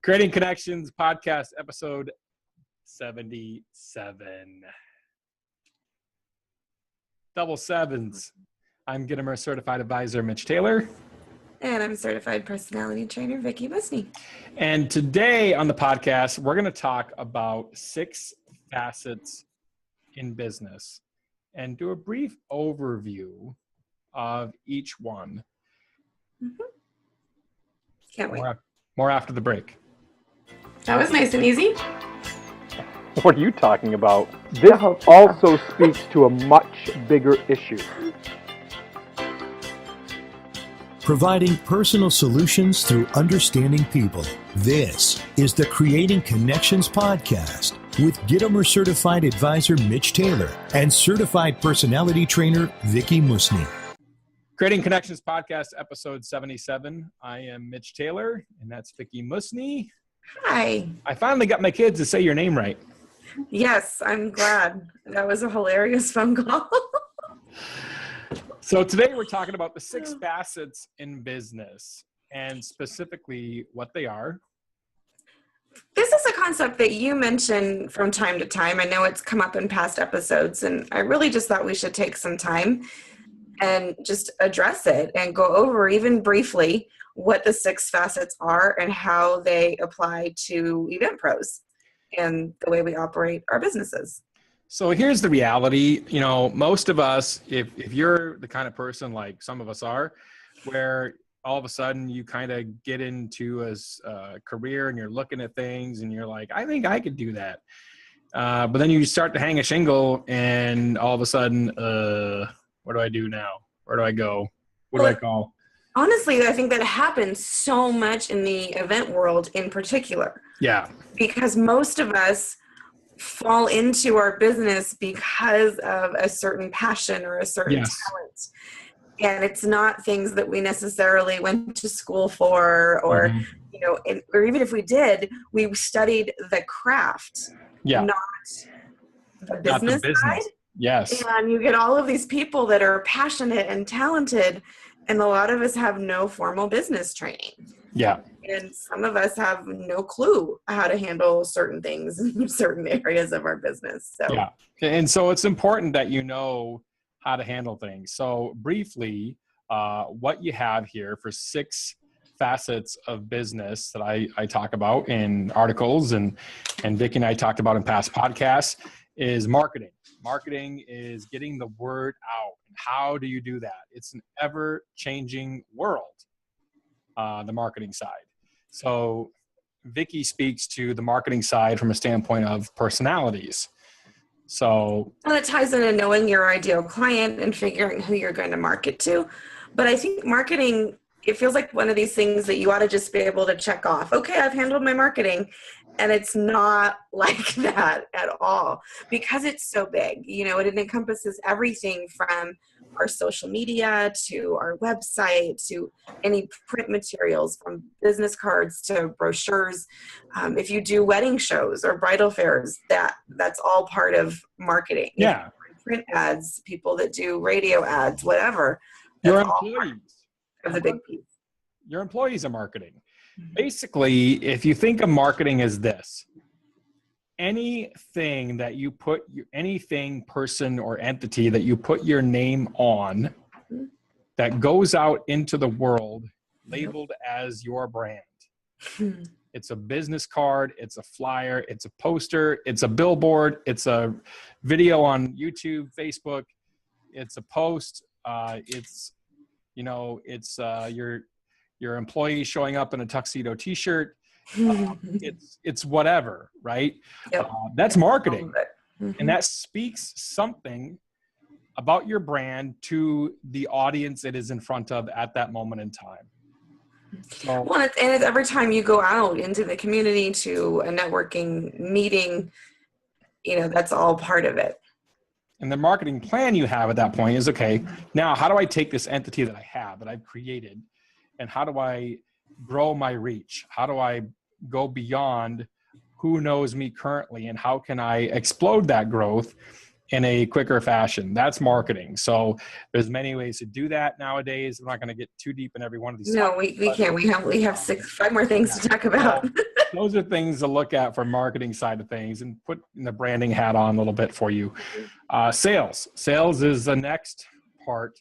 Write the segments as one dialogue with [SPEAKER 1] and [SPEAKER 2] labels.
[SPEAKER 1] Creating Connections podcast, episode 77. Double sevens. I'm Gitomer certified advisor, Mitch Taylor.
[SPEAKER 2] And I'm certified personality trainer, Vickie Musni.
[SPEAKER 1] And today on the podcast, we're going to talk about 6 facets in business and do a brief overview of each one.
[SPEAKER 2] Mm-hmm. Can't wait.
[SPEAKER 1] More after the break.
[SPEAKER 2] That was nice and easy.
[SPEAKER 3] What are you talking about? This also speaks to a much bigger issue.
[SPEAKER 4] Providing personal solutions through understanding people. This is the Creating Connections podcast with Gitomer certified advisor Mitch Taylor and certified personality trainer Vickie Musni.
[SPEAKER 1] Creating Connections podcast, episode 77. I am Mitch Taylor, and that's Vickie Musni.
[SPEAKER 2] Hi.
[SPEAKER 1] I finally got my kids to say your name right.
[SPEAKER 2] Yes, I'm glad. That was a hilarious phone call.
[SPEAKER 1] So today we're talking about the 6 facets in business and specifically what they are.
[SPEAKER 2] This is a concept that you mention from time to time. I know it's come up in past episodes, and I really just thought we should take some time and just address it and go over, even briefly, what the 6 facets are and how they apply to event pros and the way we operate our businesses.
[SPEAKER 1] So here's the reality. You know, most of us, if you're the kind of person like some of us are, where all of a sudden you kind of get into a career and you're looking at things and you're like, I think I could do that. But then you start to hang a shingle and all of a sudden, what do I do now? Where do I go? What do I call?
[SPEAKER 2] Honestly, I think that happens so much in the event world in particular.
[SPEAKER 1] Yeah.
[SPEAKER 2] Because most of us fall into our business because of a certain passion or a certain talent. And it's not things that we necessarily went to school for or, you know, or even if we did, we studied the craft, not the business side.
[SPEAKER 1] Yes.
[SPEAKER 2] And you get all of these people that are passionate and talented, and a lot of us have no formal business training.
[SPEAKER 1] Yeah.
[SPEAKER 2] And some of us have no clue how to handle certain things in certain areas of our business. So
[SPEAKER 1] yeah. And so it's important that you know how to handle things. So briefly, what you have here for 6 facets of business that I talk about in articles and Vickie and I talked about in past podcasts is marketing. Marketing is getting the word out. How do you do that? It's an ever-changing world, the marketing side. So Vickie speaks to the marketing side from a standpoint of personalities. So
[SPEAKER 2] well, it ties into knowing your ideal client and figuring who you're going to market to. But I think marketing, it feels like one of these things that you ought to just be able to check off. Okay, I've handled my marketing. And it's not like that at all because it's so big. You know, it encompasses everything from our social media to our website to any print materials, from business cards to brochures. If you do wedding shows or bridal fairs, that's all part of marketing.
[SPEAKER 1] Yeah.
[SPEAKER 2] Print ads, people that do radio ads, whatever.
[SPEAKER 1] Your employees.
[SPEAKER 2] That's a big piece.
[SPEAKER 1] Your employees are marketing. Basically, if you think of marketing as this, anything that you put, anything, person, or entity that you put your name on that goes out into the world labeled as your brand. It's a business card, it's a flyer, it's a poster, it's a billboard, it's a video on YouTube, Facebook, it's a post, it's your employee showing up in a tuxedo t-shirt. It's whatever, right?
[SPEAKER 2] Yep.
[SPEAKER 1] That's marketing. And that speaks something about your brand to the audience it is in front of at that moment in time. So,
[SPEAKER 2] well, it's every time you go out into the community to a networking meeting, you know, that's all part of it.
[SPEAKER 1] And the marketing plan you have at that point is, okay, now how do I take this entity that I have, that I've created, and how do I grow my reach? How do I go beyond who knows me currently, and how can I explode that growth in a quicker fashion? That's marketing. So there's many ways to do that nowadays. I'm not going to get too deep in every one of these.
[SPEAKER 2] No, we can't. We have 5 more things to talk about.
[SPEAKER 1] those are things to look at for marketing side of things, and put the branding hat on a little bit for you. Sales is the next part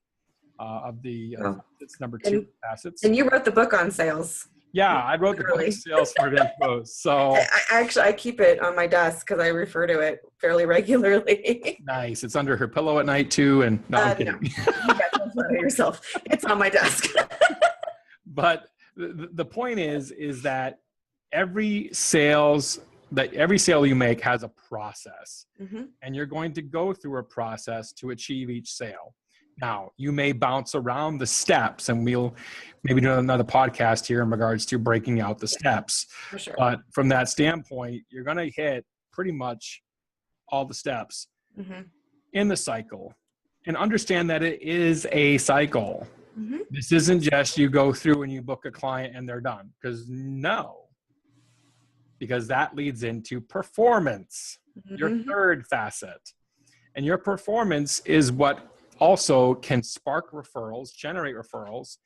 [SPEAKER 1] of the it's number 2 facets.
[SPEAKER 2] And you wrote the book on sales.
[SPEAKER 1] Yeah, I wrote the book Sales for Infos. So
[SPEAKER 2] I keep it on my desk because I refer to it fairly regularly.
[SPEAKER 1] Nice. It's under her pillow at night too. And no, I'm kidding.
[SPEAKER 2] No. You guys don't flatter yourself. It's on my desk.
[SPEAKER 1] But the point is that every sale you make has a process, and you're going to go through a process to achieve each sale. Now, you may bounce around the steps, and we'll maybe do another podcast here in regards to breaking out the steps.
[SPEAKER 2] For sure.
[SPEAKER 1] But from that standpoint, you're going to hit pretty much all the steps in the cycle, and understand that it is a cycle. This isn't just you go through and you book a client and they're done, because that leads into performance, your third facet. And your performance is what also can spark referrals, generate referrals,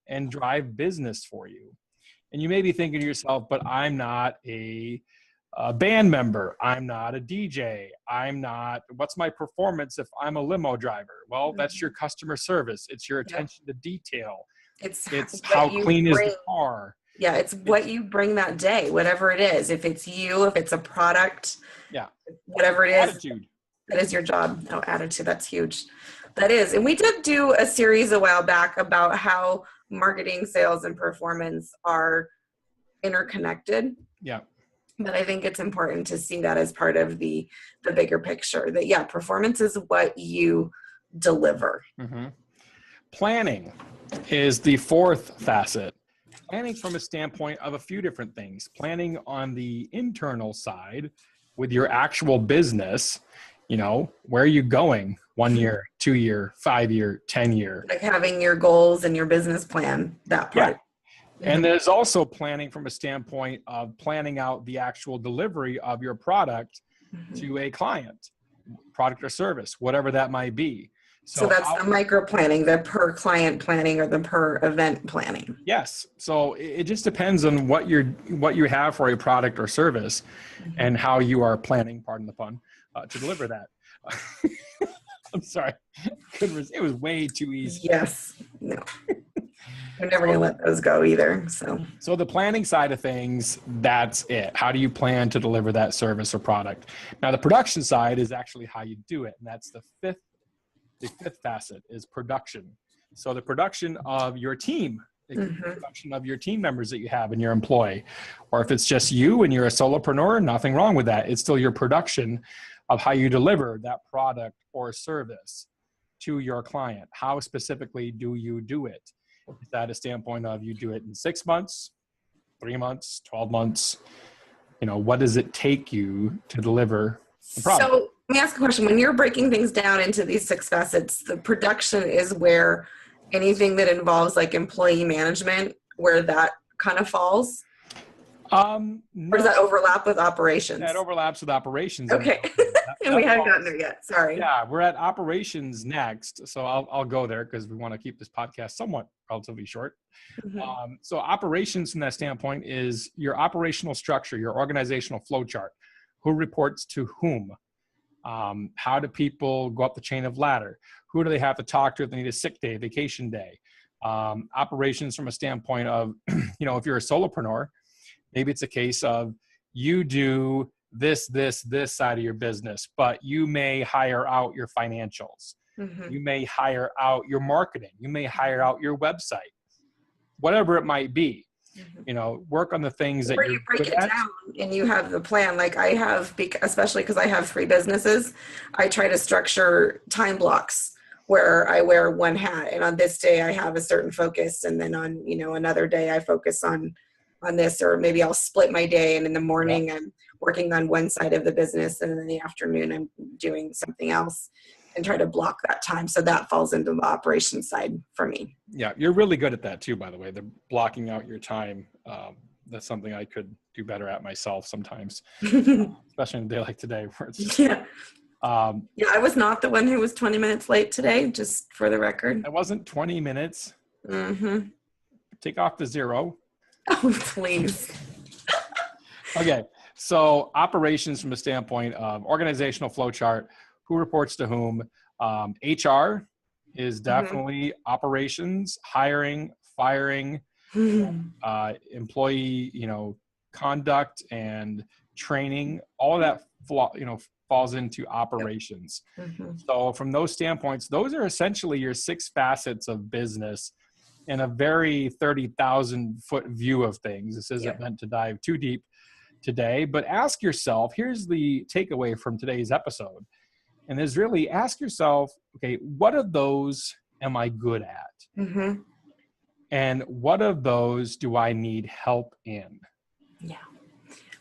[SPEAKER 1] and drive business for you. And you may be thinking to yourself, but I'm not a band member. I'm not a DJ. What's my performance if I'm a limo driver? Well, that's your customer service. It's your attention to detail. It's how clean is the car.
[SPEAKER 2] Yeah, it's what you bring that day, whatever it is. If it's you, if it's a product, whatever it is.
[SPEAKER 1] Attitude.
[SPEAKER 2] That is your job. Oh, attitude, that's huge. That is. And we did do a series a while back about how marketing, sales, and performance are interconnected.
[SPEAKER 1] Yeah.
[SPEAKER 2] But I think it's important to see that as part of the bigger picture, that, performance is what you deliver.
[SPEAKER 1] Planning is the fourth facet. Planning from a standpoint of a few different things. Planning on the internal side with your actual business. Where are you going 1 year, 2 year, 5 year, 10 year?
[SPEAKER 2] Like having your goals and your business plan, that part.
[SPEAKER 1] Yeah. And there's also planning from a standpoint of planning out the actual delivery of your product to a client, product or service, whatever that might be.
[SPEAKER 2] So that's the micro planning, the per client planning, or the per event planning.
[SPEAKER 1] Yes. So it just depends on what you have for a product or service and how you are planning, pardon the pun, to deliver that. I'm sorry. It was way too easy.
[SPEAKER 2] Yes. No. We're never going to let those go either. So
[SPEAKER 1] the planning side of things, that's it. How do you plan to deliver that service or product? Now, the production side is actually how you do it. And that's the fifth facet is production. So the production of your team, the production of your team members that you have in your employee, or if it's just you and you're a solopreneur, nothing wrong with that. It's still your production of how you deliver that product or service to your client. How specifically do you do it? Is that a standpoint of you do it in 6 months, 3 months, 12 months? What does it take you to deliver the product?
[SPEAKER 2] So let me ask a question. When you're breaking things down into these 6 facets, the production is where anything that involves like employee management, where that kind of falls? No. Or does that overlap with operations?
[SPEAKER 1] That overlaps with operations.
[SPEAKER 2] Okay. And we haven't gotten there yet. Sorry.
[SPEAKER 1] Yeah, we're at operations next. So I'll go there because we want to keep this podcast somewhat relatively short. So operations from that standpoint is your operational structure, your organizational flow chart. Who reports to whom? How do people go up the chain of ladder? Who do they have to talk to if they need a sick day, vacation day? Operations from a standpoint of, if you're a solopreneur, maybe it's a case of you do this side of your business, but you may hire out your financials. You may hire out your marketing. You may hire out your website, whatever it might be. Work on the things that
[SPEAKER 2] you break it down and you have the plan. Like I have, especially because I have 3 businesses, I try to structure time blocks where I wear one hat, and on this day I have a certain focus, and then on another day I focus on this, or maybe I'll split my day, and in the morning I'm working on one side of the business, and in the afternoon I'm doing something else, and try to block that time. So that falls into the operations side for me. Yeah,
[SPEAKER 1] you're really good at that too, by the way, the blocking out your time. That's something I could do better at myself sometimes, especially in a day like today where it's just,
[SPEAKER 2] I was not the one who was 20 minutes late today, just for the record.
[SPEAKER 1] I wasn't 20 minutes. Take off the 0.
[SPEAKER 2] Oh, please.
[SPEAKER 1] Okay. So operations from a standpoint of organizational flow chart, who reports to whom. HR is definitely operations, hiring, firing, employee, conduct and training, all of that, falls into operations. So from those standpoints, those are essentially your 6 facets of business in a very 30,000 foot view of things. This isn't meant to dive too deep today, but ask yourself, here's the takeaway from today's episode. And is really ask yourself, okay, what of those am I good at? And what of those do I need help in?
[SPEAKER 2] Yeah.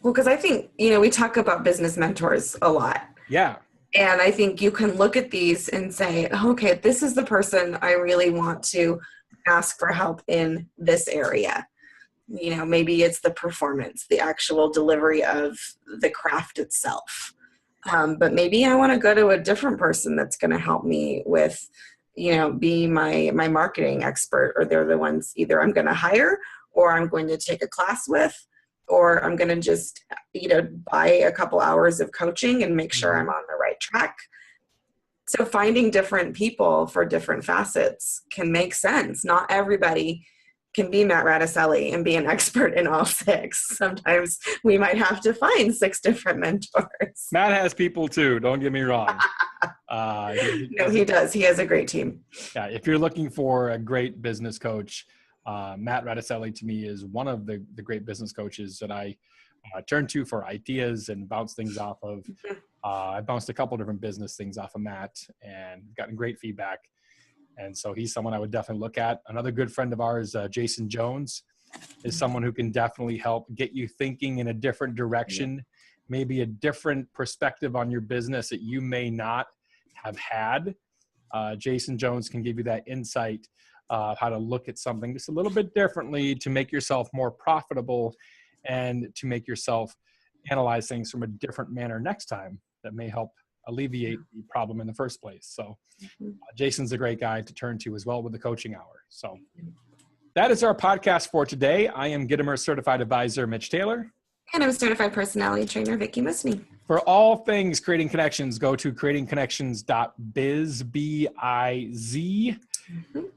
[SPEAKER 2] Well, because I think, we talk about business mentors a lot.
[SPEAKER 1] Yeah.
[SPEAKER 2] And I think you can look at these and say, okay, this is the person I really want to ask for help in this area. Maybe it's the performance, the actual delivery of the craft itself. But maybe I want to go to a different person that's going to help me with, be my marketing expert, or they're the ones either I'm going to hire or I'm going to take a class with, or I'm going to just, buy a couple hours of coaching and make sure I'm on the right track. So finding different people for different facets can make sense. Not everybody can be Matt Radicelli and be an expert in all 6. Sometimes we might have to find 6 different mentors.
[SPEAKER 1] Matt has people too. Don't get me wrong.
[SPEAKER 2] No, he does. He has a great team.
[SPEAKER 1] Yeah. If you're looking for a great business coach, Matt Radicelli to me is one of the great business coaches that I turn to for ideas and bounce things off of. I bounced a couple different business things off of Matt and gotten great feedback. And so he's someone I would definitely look at. Another good friend of ours, Jason Jones, is someone who can definitely help get you thinking in a different direction, maybe a different perspective on your business that you may not have had. Jason Jones can give you that insight how to look at something just a little bit differently to make yourself more profitable and to make yourself analyze things from a different manner next time that may help alleviate the problem in the first place. So Jason's a great guy to turn to as well with the coaching hour. So that is our podcast for today. I am Gitomer Certified Advisor Mitch Taylor.
[SPEAKER 2] And I'm Certified Personality Trainer Vickie Musni.
[SPEAKER 1] For all things Creating Connections, go to creatingconnections.biz, B-I-Z.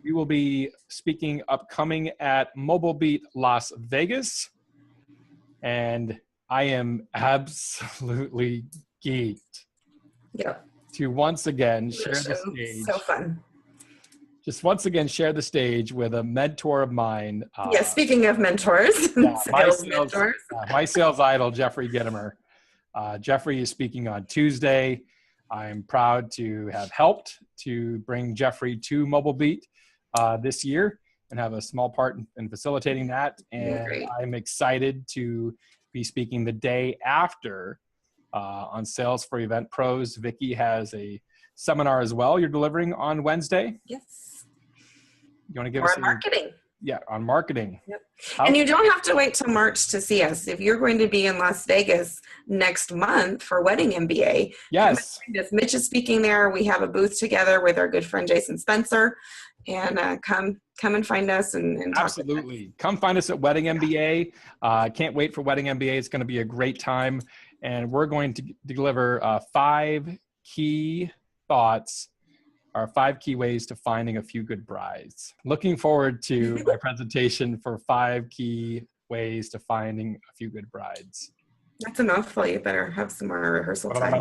[SPEAKER 1] We will be speaking upcoming at Mobile Beat Las Vegas. And I am absolutely geeked to once again share the stage.
[SPEAKER 2] So fun.
[SPEAKER 1] Just once again share the stage with a mentor of mine.
[SPEAKER 2] Speaking of mentors, mentors.
[SPEAKER 1] My sales idol, Jeffrey Gitomer. Jeffrey is speaking on Tuesday. I'm proud to have helped to bring Jeffrey to Mobile Beat this year and have a small part in facilitating that. And I'm excited to be speaking the day after on Sales for Event Pros. Vickie has a seminar as well you're delivering on Wednesday.
[SPEAKER 2] Yes.
[SPEAKER 1] You want to give us
[SPEAKER 2] on marketing?
[SPEAKER 1] Yeah, on marketing.
[SPEAKER 2] Yep. And you don't have to wait till March to see us. If you're going to be in Las Vegas next month for Wedding MBA,
[SPEAKER 1] yes,
[SPEAKER 2] Mitch is speaking there. We have a booth together with our good friend Jason Spencer, and come and find us and talk.
[SPEAKER 1] Absolutely, come find us at Wedding MBA. Can't wait for Wedding MBA. It's going to be a great time, and we're going to deliver 5 key thoughts. Our 5 key ways to finding a few good brides. Looking forward to my presentation for 5 key ways to finding a few good brides.
[SPEAKER 2] That's a mouthful. You better have some more rehearsal time.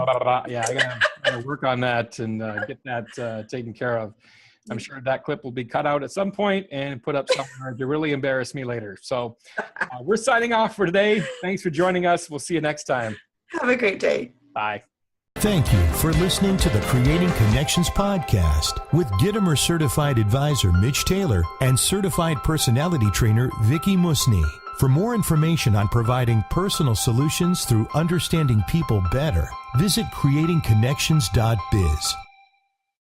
[SPEAKER 1] Yeah, I gotta work on that and get that taken care of. I'm sure that clip will be cut out at some point and put up somewhere to really embarrass me later. So we're signing off for today. Thanks for joining us. We'll see you next time.
[SPEAKER 2] Have a great day.
[SPEAKER 1] Bye.
[SPEAKER 4] Thank you for listening to the Creating Connections podcast with Gitomer Certified Advisor Mitch Taylor and Certified Personality Trainer Vickie Musni. For more information on providing personal solutions through understanding people better, visit creatingconnections.biz.